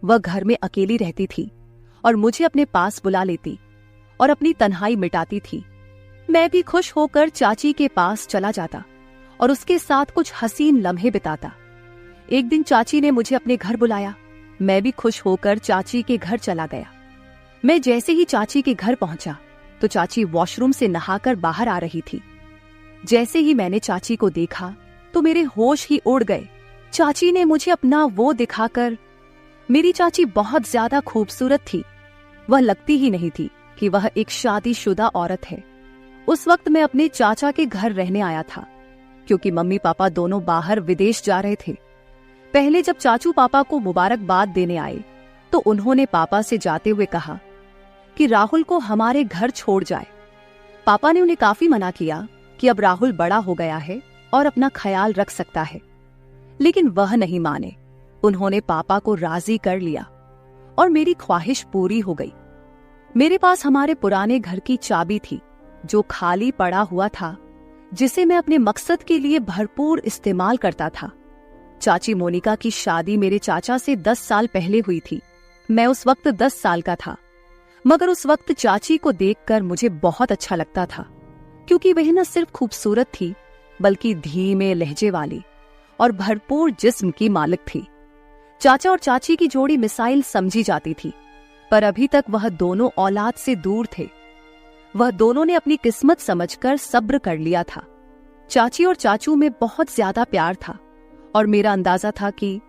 वह घर में अकेली रहती थी और मुझे अपने पास बुला लेती और अपनी तन्हाई मिटाती थी। मैं भी खुश होकर चाची के पास चला जाता और उसके साथ कुछ हसीन लम्हे बिताता। एक दिन चाची ने मुझे अपने घर बुलाया। मैं भी खुश होकर चाची के घर चला गया। मैं जैसे ही चाची के घर पहुंचा तो चाची वॉशरूम से नहाकर बाहर आ रही थी। जैसे ही मैंने चाची को देखा तो मेरे होश ही उड़ गए। चाची ने मुझे अपना वो दिखाकर, मेरी चाची बहुत ज्यादा खूबसूरत थी। वह लगती ही नहीं थी कि वह एक शादीशुदा औरत है। उस वक्त मैं अपने चाचा के घर रहने आया था, क्योंकि मम्मी पापा दोनों बाहर विदेश जा रहे थे। पहले जब चाचू पापा को मुबारकबाद देने आए तो उन्होंने पापा से जाते हुए कहा कि राहुल को हमारे घर छोड़ जाए। पापा ने उन्हें काफी मना किया कि अब राहुल बड़ा हो गया है और अपना ख्याल रख सकता है, लेकिन वह नहीं माने। उन्होंने पापा को राजी कर लिया और मेरी ख्वाहिश पूरी हो गई। मेरे पास हमारे पुराने घर की चाबी थी जो खाली पड़ा हुआ था, जिसे मैं अपने मकसद के लिए भरपूर इस्तेमाल करता था। चाची मोनिका की शादी मेरे चाचा से 10 साल पहले हुई थी। मैं उस वक्त 10 साल का था, मगर उस वक्त चाची को देखकर मुझे बहुत अच्छा लगता था, क्योंकि वह न सिर्फ खूबसूरत थी बल्कि धीमे लहजे वाली और भरपूर जिस्म की मालिक थी। चाचा और चाची की जोड़ी मिसाइल समझी जाती थी, पर अभी तक वह दोनों औलाद से दूर थे। वह दोनों ने अपनी किस्मत समझकर सब्र कर लिया था। चाची और चाचू में बहुत ज्यादा प्यार था और मेरा अंदाजा था कि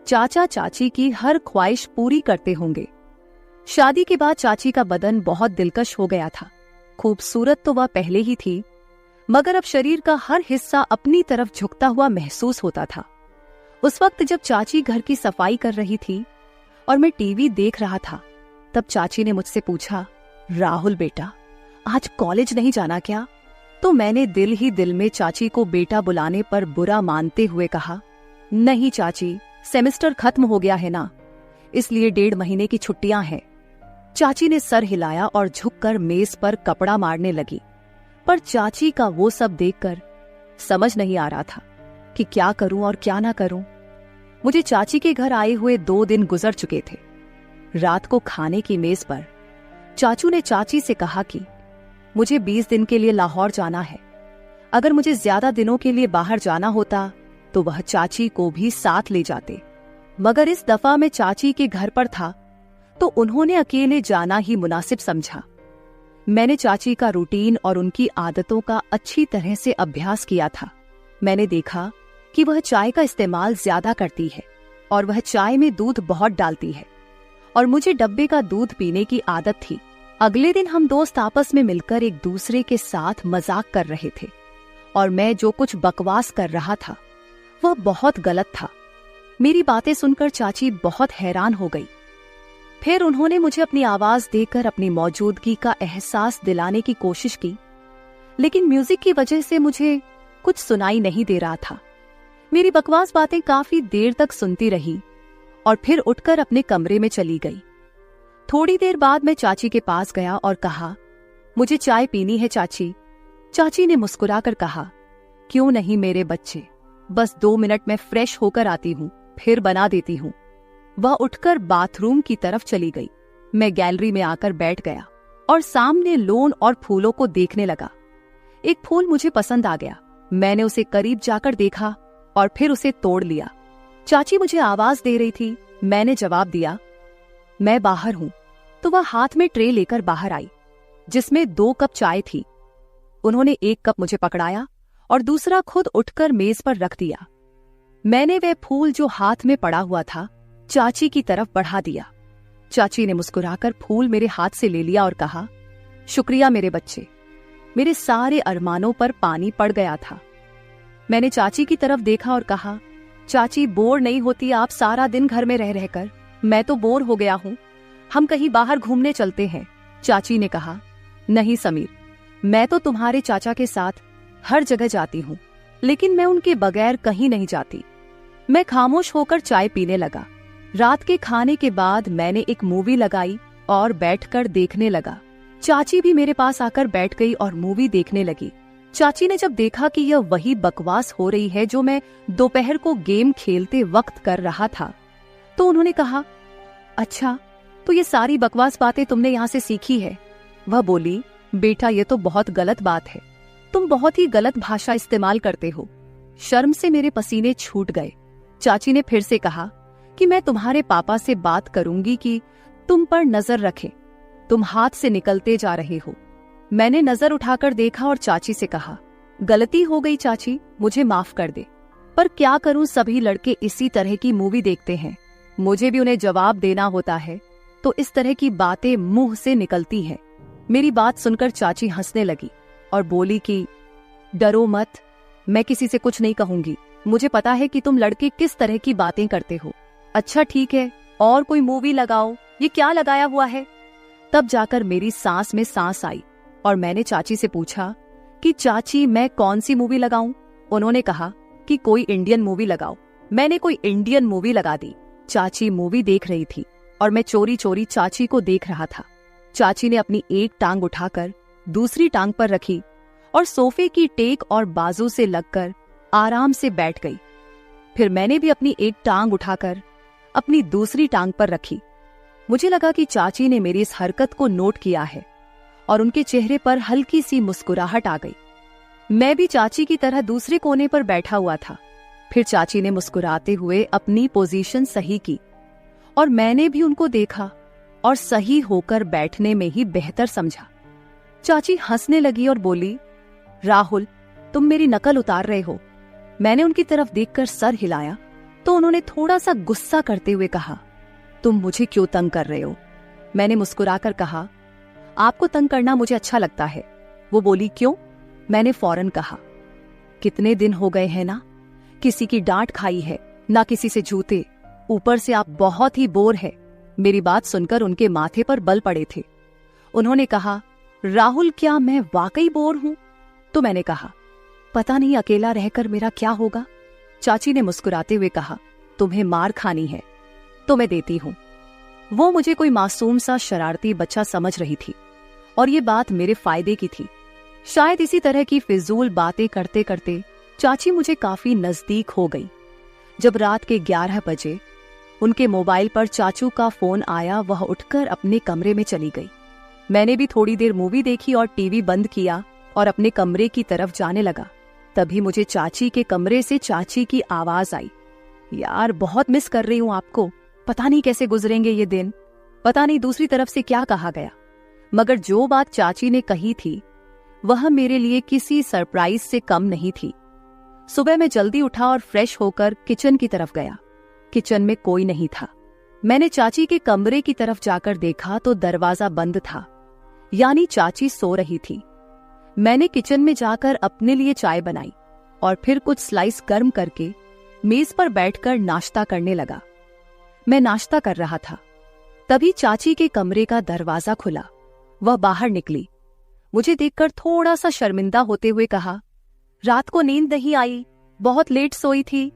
चाचा चाची की हर ख्वाहिश पूरी करते होंगे। शादी के बाद चाची का बदन बहुत दिलकश हो गया था। खूबसूरत तो वह पहले ही थी, मगर अब शरीर का हर हिस्सा अपनी तरफ झुकता हुआ महसूस होता था। उस वक्त जब चाची घर की सफाई कर रही थी और मैं टीवी देख रहा था, तब चाची ने मुझसे पूछा, राहुल बेटा, आज कॉलेज नहीं जाना क्या? तो मैंने दिल ही दिल में चाची को बेटा बुलाने पर बुरा मानते हुए कहा, नहीं चाची, सेमेस्टर खत्म हो गया है ना, इसलिए 1.5 महीने की छुट्टियां हैं। चाची ने सर हिलाया और झुककर मेज पर कपड़ा मारने लगी, पर चाची का वो सब देखकर समझ नहीं आ रहा था कि क्या करूं और क्या ना करूं। मुझे चाची के घर आए हुए 2 दिन गुजर चुके थे। रात को खाने की मेज पर चाचू ने चाची से कहा कि मुझे 20 दिन के लिए लाहौर जाना है। अगर मुझे ज्यादा दिनों के लिए बाहर जाना होता तो वह चाची को भी साथ ले जाते, मगर इस दफा मैं चाची के घर पर था तो उन्होंने अकेले जाना ही मुनासिब समझा। मैंने चाची का रूटीन और उनकी आदतों का अच्छी तरह से अभ्यास किया था। मैंने देखा कि वह चाय का इस्तेमाल ज्यादा करती है और वह चाय में दूध बहुत डालती है, और मुझे डब्बे का दूध पीने की आदत थी। अगले दिन हम दोस्त आपस में मिलकर एक दूसरे के साथ मजाक कर रहे थे और मैं जो कुछ बकवास कर रहा था वह बहुत गलत था। मेरी बातें सुनकर चाची बहुत हैरान हो गई। फिर उन्होंने मुझे अपनी आवाज देकर अपनी मौजूदगी का एहसास दिलाने की कोशिश की, लेकिन म्यूजिक की वजह से मुझे कुछ सुनाई नहीं दे रहा था। मेरी बकवास बातें काफी देर तक सुनती रही और फिर उठकर अपने कमरे में चली गई। थोड़ी देर बाद मैं चाची के पास गया और कहा, मुझे चाय पीनी है चाची। चाची ने मुस्कुराकर कहा, क्यों नहीं मेरे बच्चे, बस 2 मिनट में फ्रेश होकर आती हूँ, फिर बना देती हूँ। वह उठकर बाथरूम की तरफ चली गई। मैं गैलरी में आकर बैठ गया और सामने लॉन और फूलों को देखने लगा। एक फूल मुझे पसंद आ गया। मैंने उसे करीब जाकर देखा और फिर उसे तोड़ लिया। चाची मुझे आवाज दे रही थी। मैंने जवाब दिया, मैं बाहर हूं। तो वह हाथ में ट्रे लेकर बाहर आई जिसमें 2 कप चाय थी। उन्होंने 1 कप मुझे पकड़ाया और दूसरा खुद उठकर मेज पर रख दिया। मैंने वह फूल जो हाथ में पड़ा हुआ था चाची की तरफ बढ़ा दिया। चाची ने मुस्कुराकर फूल मेरे हाथ से ले लिया और कहा, शुक्रिया मेरे बच्चे। मेरे सारे अरमानों पर पानी पड़ गया था। मैंने चाची की तरफ देखा और कहा, चाची बोर नहीं होती आप सारा दिन घर में रह रहकर? मैं तो बोर हो गया हूं, हम कहीं बाहर घूमने चलते हैं। चाची ने कहा, नहीं समीर, मैं तो तुम्हारे चाचा के साथ हर जगह जाती हूं, लेकिन मैं उनके बगैर कहीं नहीं जाती। मैं खामोश होकर चाय पीने लगा। रात के खाने के बाद मैंने एक मूवी लगाई और बैठकर देखने लगा। चाची भी मेरे पास आकर बैठ गई और मूवी देखने लगी। चाची ने जब देखा कि यह वही बकवास हो रही है जो मैं दोपहर को गेम खेलते वक्त कर रहा था, तो उन्होंने कहा, अच्छा, तो ये सारी बकवास बातें तुमने यहाँ से सीखी है? वह बोली, बेटा ये तो बहुत गलत बात है, तुम बहुत ही गलत भाषा इस्तेमाल करते हो। शर्म से मेरे पसीने छूट गए। चाची ने फिर से कहा कि मैं तुम्हारे पापा से बात करूंगी कि तुम पर नजर रखें, तुम हाथ से निकलते जा रहे हो। मैंने नजर उठाकर देखा और चाची से कहा, गलती हो गई चाची, मुझे माफ कर दे। पर क्या करूं, सभी लड़के इसी तरह की मूवी देखते हैं, मुझे भी उन्हें जवाब देना होता है, तो इस तरह की बातें मुंह से निकलती हैं। मेरी बात सुनकर चाची हंसने लगी और बोली कि डरो मत, मैं किसी से कुछ नहीं कहूंगी, मुझे पता है कि तुम लड़के किस तरह की बातें करते हो। अच्छा ठीक है, और कोई मूवी लगाओ, ये क्या लगाया हुआ है? तब जाकर मेरी सांस में सांस आई और मैंने चाची से पूछा कि चाची मैं कौन सी मूवी लगाऊं? उन्होंने कहा कि कोई इंडियन मूवी लगाओ। मैंने कोई इंडियन मूवी लगा दी। चाची मूवी देख रही थी और मैं चोरी चोरी चाची को देख रहा था। चाची ने अपनी एक टांग उठाकर दूसरी टांग पर रखी और सोफे की टेक और बाजू से लगकर आराम से बैठ गई। फिर मैंने भी अपनी एक टांग उठाकर अपनी दूसरी टांग पर रखी। मुझे लगा कि चाची ने मेरी इस हरकत को नोट किया है और उनके चेहरे पर हल्की सी मुस्कुराहट आ गई। मैं भी चाची की तरह दूसरे कोने पर बैठा हुआ था। फिर चाची ने मुस्कुराते हुए अपनी पोजीशन सही की और मैंने भी उनको देखा और सही होकर बैठने में ही बेहतर समझा। चाची हंसने लगी और बोली, राहुल तुम मेरी नकल उतार रहे हो। मैंने उनकी तरफ देखकर सर हिलाया तो उन्होंने थोड़ा सा गुस्सा करते हुए कहा, तुम मुझे क्यों तंग कर रहे हो? मैंने मुस्कुराकर कहा, आपको तंग करना मुझे अच्छा लगता है। वो बोली, क्यों? मैंने फौरन कहा, कितने दिन हो गए हैं ना, किसी की डांट खाई है, ना किसी से जूते, ऊपर से आप बहुत ही बोर है। मेरी बात सुनकर उनके माथे पर बल पड़े थे। उन्होंने कहा, राहुल क्या मैं वाकई बोर हूं? तो मैंने कहा, पता नहीं अकेला रहकर मेरा क्या होगा। चाची ने मुस्कुराते हुए कहा, तुम्हें मार खानी है तो मैं देती हूं। वो मुझे कोई मासूम सा शरारती बच्चा समझ रही थी और ये बात मेरे फायदे की थी। शायद इसी तरह की फिजूल बातें करते करते चाची मुझे काफी नजदीक हो गई। जब रात के 11 बजे उनके मोबाइल पर चाचू का फोन आया, वह उठकर अपने कमरे में चली गई। मैंने भी थोड़ी देर मूवी देखी और टीवी बंद किया और अपने कमरे की तरफ जाने लगा। तभी मुझे चाची के कमरे से चाची की आवाज आई, यार बहुत मिस कर रही हूं आपको, पता नहीं कैसे गुजरेंगे ये दिन। पता नहीं दूसरी तरफ से क्या कहा गया, मगर जो बात चाची ने कही थी वह मेरे लिए किसी सरप्राइज से कम नहीं थी। सुबह मैं जल्दी उठा और फ्रेश होकर किचन की तरफ गया। किचन में कोई नहीं था। मैंने चाची के कमरे की तरफ जाकर देखा तो दरवाजा बंद था, यानी चाची सो रही थी। मैंने किचन में जाकर अपने लिए चाय बनाई और फिर कुछ स्लाइस गर्म करके मेज पर बैठकर नाश्ता करने लगा। मैं नाश्ता कर रहा था, तभी चाची के कमरे का दरवाजा खुला। वह बाहर निकली, मुझे देखकर थोड़ा सा शर्मिंदा होते हुए कहा, रात को नींद नहीं आई, बहुत लेट सोई थी,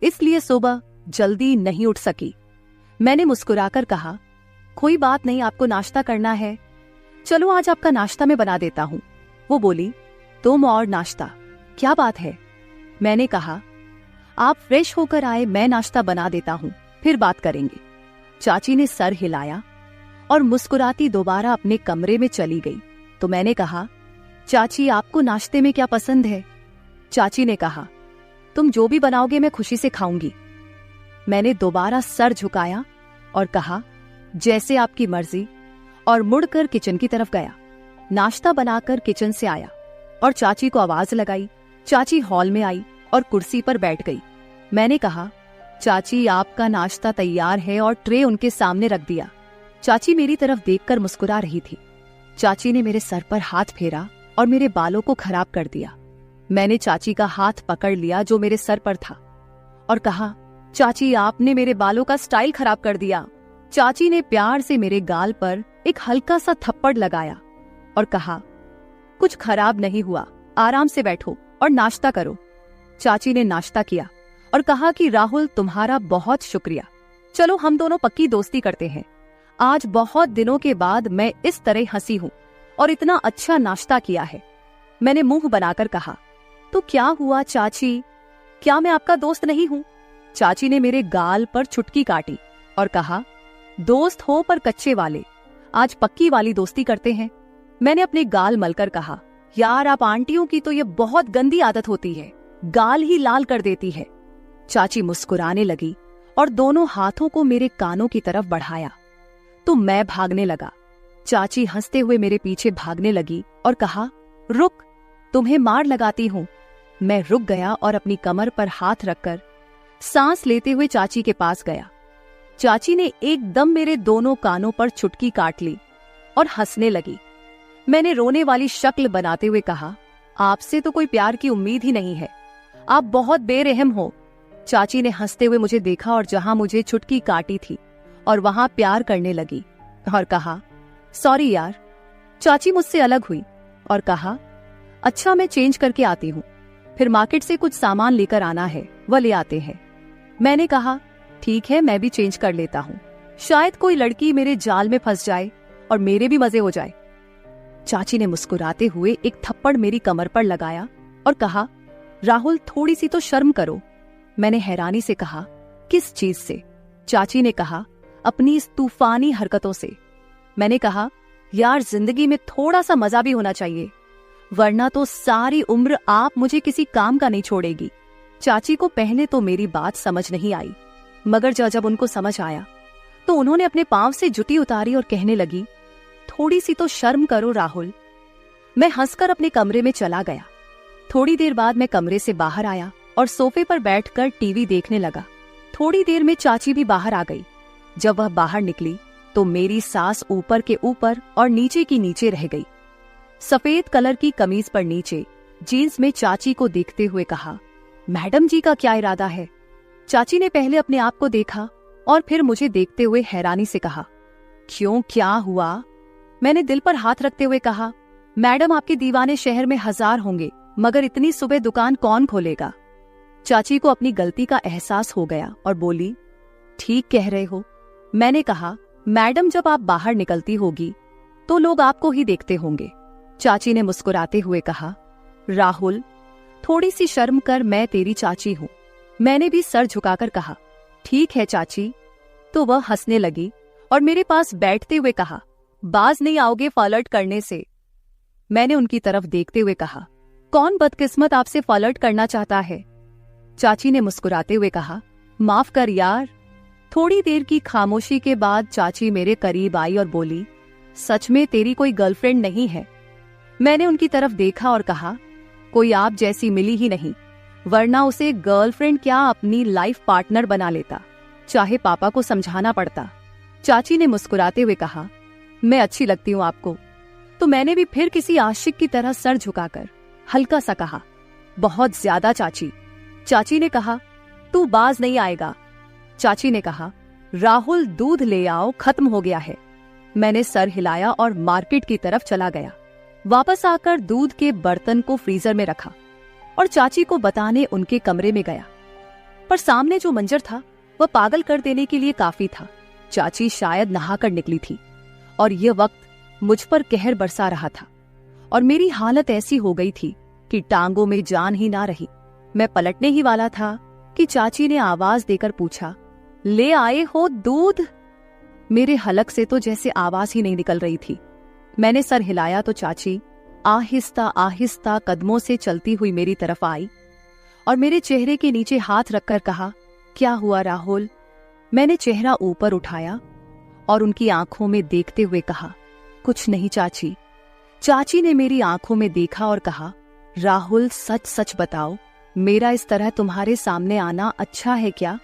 इसलिए सुबह जल्दी नहीं उठ सकी। मैंने मुस्कुराकर कहा, कोई बात नहीं, आपको नाश्ता करना है, चलो आज आपका नाश्ता मैं बना देता हूं। वो बोली, तुम और नाश्ता, क्या बात है? मैंने कहा, आप फ्रेश होकर आए, मैं नाश्ता बना देता हूं, फिर बात करेंगे। चाची ने सर हिलाया और मुस्कुराती दोबारा अपने कमरे में चली गई। तो मैंने कहा, चाची आपको नाश्ते में क्या पसंद है? चाची ने कहा, तुम जो भी बनाओगे मैं खुशी से खाऊंगी। मैंने दोबारा सर झुकाया और कहा, जैसे आपकी मर्जी, और मुड़कर किचन की तरफ गया। नाश्ता बनाकर किचन से आया और चाची को आवाज लगाई। चाची हॉल में आई और कुर्सी पर बैठ गई। मैंने कहा, चाची आपका नाश्ता तैयार है, और ट्रे उनके सामने रख दिया। चाची मेरी तरफ देखकर मुस्कुरा रही थी। चाची ने मेरे सर पर हाथ फेरा और मेरे बालों को खराब कर दिया। मैंने चाची का हाथ पकड़ लिया जो मेरे सर पर था और कहा, चाची आपने मेरे बालों का स्टाइल खराब कर दिया। चाची ने प्यार से मेरे गाल पर एक हल्का सा थप्पड़ लगाया और कहा, कुछ खराब नहीं हुआ, आराम से बैठो और नाश्ता करो। चाची ने नाश्ता किया और कहा कि राहुल तुम्हारा बहुत शुक्रिया, चलो हम दोनों पक्की दोस्ती करते हैं। आज बहुत दिनों के बाद मैं इस तरह हंसी हूं और इतना अच्छा नाश्ता किया है। मैंने मुंह बनाकर कहा, तो क्या हुआ चाची, क्या मैं आपका दोस्त नहीं हूं? चाची ने मेरे गाल पर चुटकी काटी और कहा, दोस्त हो पर कच्चे वाले, आज पक्की वाली दोस्ती करते हैं। मैंने अपने गाल मलकर कहा, यार आप आंटियों की तो ये बहुत गंदी आदत होती है, गाल ही लाल कर देती है। चाची मुस्कुराने लगी और दोनों हाथों को मेरे कानों की तरफ बढ़ाया तो मैं भागने लगा। चाची हंसते हुए मेरे पीछे भागने लगी और कहा, रुक, तुम्हें मार लगाती हूं। मैं रुक गया और अपनी कमर पर हाथ रखकर सांस लेते हुए चाची के पास गया। चाची ने एकदम मेरे दोनों कानों पर चुटकी काट ली और हंसने लगी। मैंने रोने वाली शक्ल बनाते हुए कहा, आपसे तो कोई प्यार की उम्मीद ही नहीं है, आप बहुत बेरहम हो। चाची ने हंसते हुए मुझे देखा और जहां मुझे चुटकी काटी थी और वहां प्यार करने लगी और कहा, सॉरी यार। चाची मुझसे अलग हुई और कहा, अच्छा मैं चेंज करके आती हूँ, फिर मार्केट से कुछ सामान लेकर आना है, वह ले आते हैं। मैंने कहा, ठीक है, मैं भी चेंज कर लेता हूँ, शायद कोई लड़की मेरे जाल में फंस जाए और मेरे भी मजे हो जाए। चाची ने मुस्कुराते हुए एक थप्पड़ मेरी कमर पर लगाया और कहा, राहुल थोड़ी सी तो शर्म करो। मैंने हैरानी से कहा, किस चीज से? चाची ने कहा, अपनी इस तूफानी हरकतों से। मैंने कहा, यार जिंदगी में थोड़ा सा मजा भी होना चाहिए, वरना तो सारी उम्र आप मुझे किसी काम का नहीं छोड़ेगी। चाची को पहले तो मेरी बात समझ नहीं आई, मगर जब उनको समझ आया तो उन्होंने अपने पांव से जुटी उतारी और कहने लगी, थोड़ी सी तो शर्म करो राहुल। मैं हंसकर अपने कमरे में चला गया। थोड़ी देर बाद मैं कमरे से बाहर आया और सोफे पर बैठकर टीवी देखने लगा। थोड़ी देर में चाची भी बाहर आ गई। जब वह बाहर निकली तो मेरी सांस ऊपर के ऊपर और नीचे की नीचे रह गई। सफेद कलर की कमीज पर नीचे जीन्स में चाची को देखते हुए कहा, मैडम जी का क्या इरादा है? चाची ने पहले अपने आप को देखा और फिर मुझे देखते हुए हैरानी से कहा, क्यों, क्या हुआ? मैंने दिल पर हाथ रखते हुए कहा, मैडम आपके दीवाने शहर में 1000 होंगे, मगर इतनी सुबह दुकान कौन खोलेगा? चाची को अपनी गलती का एहसास हो गया और बोली, ठीक कह रहे हो। मैंने कहा, मैडम जब आप बाहर निकलती होगी तो लोग आपको ही देखते होंगे। चाची ने मुस्कुराते हुए कहा, राहुल थोड़ी सी शर्म कर, मैं तेरी चाची हूं। मैंने भी सर झुकाकर कहा, ठीक है चाची। तो वह हंसने लगी और मेरे पास बैठते हुए कहा, बाज नहीं आओगे फ्लर्ट करने से। मैंने उनकी तरफ देखते हुए कहा, कौन बदकिस्मत आपसे फ्लर्ट करना चाहता है? चाची ने मुस्कुराते हुए कहा, माफ कर यार। थोड़ी देर की खामोशी के बाद चाची मेरे करीब आई और बोली, सच में तेरी कोई गर्लफ्रेंड नहीं है? मैंने उनकी तरफ देखा और कहा, कोई आप जैसी मिली ही नहीं, वरना उसे गर्लफ्रेंड क्या अपनी लाइफ पार्टनर बना लेता, चाहे पापा को समझाना पड़ता। चाची ने मुस्कुराते हुए कहा, मैं अच्छी लगती हूँ आपको? तो मैंने भी फिर किसी आशिक की तरह सर झुकाकर हल्का सा कहा, बहुत ज्यादा चाची। चाची ने कहा, तू बाज नहीं आएगा। चाची ने कहा, राहुल दूध ले आओ, खत्म हो गया है। मैंने सर हिलाया और मार्केट की तरफ चला गया। वापस आकर दूध के बर्तन को फ्रीजर में रखा और चाची को बताने उनके कमरे में गया। पर सामने जो मंजर था वह पागल कर देने के लिए काफी था। चाची शायद नहाकर निकली थी और यह वक्त मुझ पर कहर बरसा रहा था और मेरी हालत ऐसी हो गई थी कि टांगों में जान ही ना रही। मैं पलटने ही वाला था कि चाची ने आवाज देकर पूछा, ले आए हो दूध? मेरे हलक से तो जैसे आवाज ही नहीं निकल रही थी। मैंने सर हिलाया तो चाची आहिस्ता आहिस्ता कदमों से चलती हुई मेरी तरफ आई और मेरे चेहरे के नीचे हाथ रखकर कहा, क्या हुआ राहुल? मैंने चेहरा ऊपर उठाया और उनकी आंखों में देखते हुए कहा, कुछ नहीं चाची। चाची ने मेरी आंखों में देखा और कहा, राहुल सच सच बताओ, मेरा इस तरह तुम्हारे सामने आना अच्छा है क्या?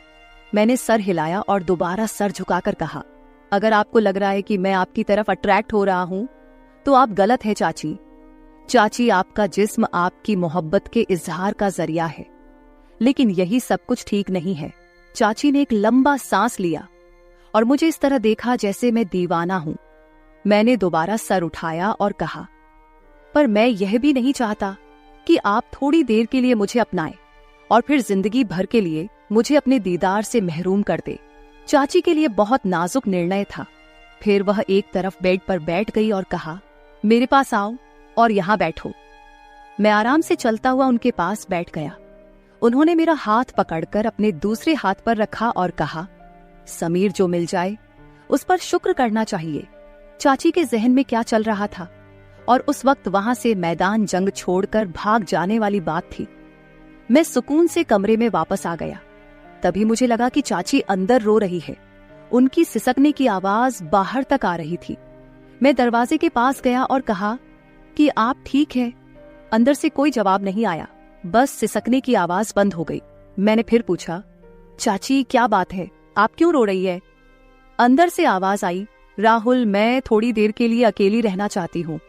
मैंने सर हिलाया और दोबारा सर झुकाकर कहा, अगर आपको लग रहा है कि मैं आपकी तरफ अट्रैक्ट हो रहा हूं तो आप गलत है चाची। चाची, आपका जिस्म आपकी मोहब्बत के इजहार का जरिया है, लेकिन यही सब कुछ ठीक नहीं है। चाची ने एक लंबा सांस लिया और मुझे इस तरह देखा जैसे मैं दीवाना हूं। मैंने दोबारा सर उठाया और कहा, पर मैं यह भी नहीं चाहता कि आप थोड़ी देर के लिए मुझे अपनाएं और फिर जिंदगी भर के लिए मुझे अपने दीदार से महरूम कर दे। चाची के लिए बहुत नाजुक निर्णय था। फिर वह एक तरफ बेड पर बैठ गई और कहा, मेरे पास आओ और यहाँ बैठो। मैं आराम से चलता हुआ उनके पास बैठ गया। उन्होंने मेरा हाथ पकड़कर अपने दूसरे हाथ पर रखा और कहा, समीर जो मिल जाए उस पर शुक्र करना चाहिए। चाची के जहन में क्या चल रहा था और उस वक्त वहां से मैदान जंग छोड़कर भाग जाने वाली बात थी। मैं सुकून से कमरे में वापस आ गया। तभी मुझे लगा कि चाची अंदर रो रही है। उनकी सिसकने की आवाज बाहर तक आ रही थी। मैं दरवाजे के पास गया और कहा कि आप ठीक है? अंदर से कोई जवाब नहीं आया, बस सिसकने की आवाज बंद हो गई। मैंने फिर पूछा, चाची क्या बात है, आप क्यों रो रही है? अंदर से आवाज आई, राहुल मैं थोड़ी देर के लिए अकेली रहना चाहती हूँ,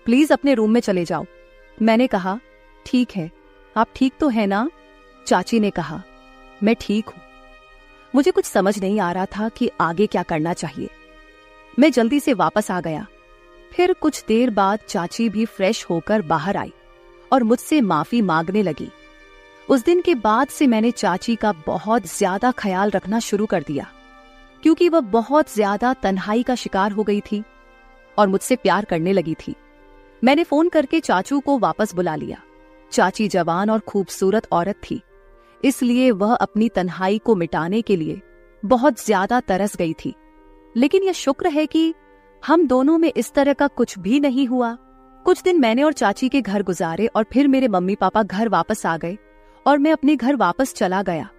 प्लीज अपने रूम में चले जाओ। मैंने कहा, ठीक है, आप ठीक तो है ना? चाची ने कहा, मैं ठीक हूं। मुझे कुछ समझ नहीं आ रहा था कि आगे क्या करना चाहिए। मैं जल्दी से वापस आ गया। फिर कुछ देर बाद चाची भी फ्रेश होकर बाहर आई और मुझसे माफी मांगने लगी। उस दिन के बाद से मैंने चाची का बहुत ज्यादा ख्याल रखना शुरू कर दिया, क्योंकि वह बहुत ज्यादा तन्हाई का शिकार हो गई थी और मुझसे प्यार करने लगी थी। मैंने फोन करके चाचू को वापस बुला लिया। चाची जवान और खूबसूरत औरत थी, इसलिए वह अपनी तन्हाई को मिटाने के लिए बहुत ज्यादा तरस गई थी। लेकिन यह शुक्र है कि हम दोनों में इस तरह का कुछ भी नहीं हुआ। कुछ दिन मैंने और चाची के घर गुजारे और फिर मेरे मम्मी पापा घर वापस आ गए और मैं अपने घर वापस चला गया।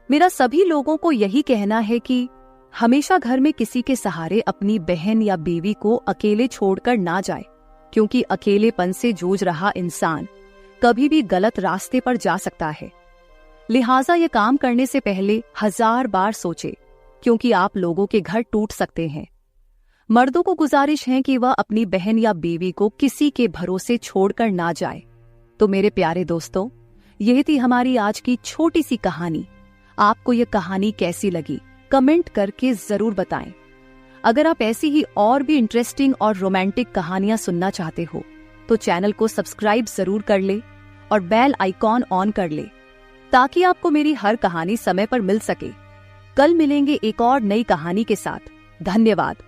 मेरा सभी लोगों को यही कहना है कि हमेशा घर में किसी के सहारे अपनी बहन या बीवी को अकेले छोड़कर ना जाए, क्योंकि अकेलेपन से जूझ रहा इंसान कभी भी गलत रास्ते पर जा सकता है। लिहाजा ये काम करने से पहले 1000 बार सोचे, क्योंकि आप लोगों के घर टूट सकते हैं। मर्दों को गुजारिश है कि वह अपनी बहन या बीवी को किसी के भरोसे छोड़कर ना जाए। तो मेरे प्यारे दोस्तों, यह थी हमारी आज की छोटी सी कहानी। आपको यह कहानी कैसी लगी कमेंट करके जरूर बताएं। अगर आप ऐसी ही और भी इंटरेस्टिंग और रोमांटिक कहानियां सुनना चाहते हो तो चैनल को सब्सक्राइब जरूर कर ले और बेल आइकॉन ऑन कर ले, ताकि आपको मेरी हर कहानी समय पर मिल सके। कल मिलेंगे एक और नई कहानी के साथ। धन्यवाद।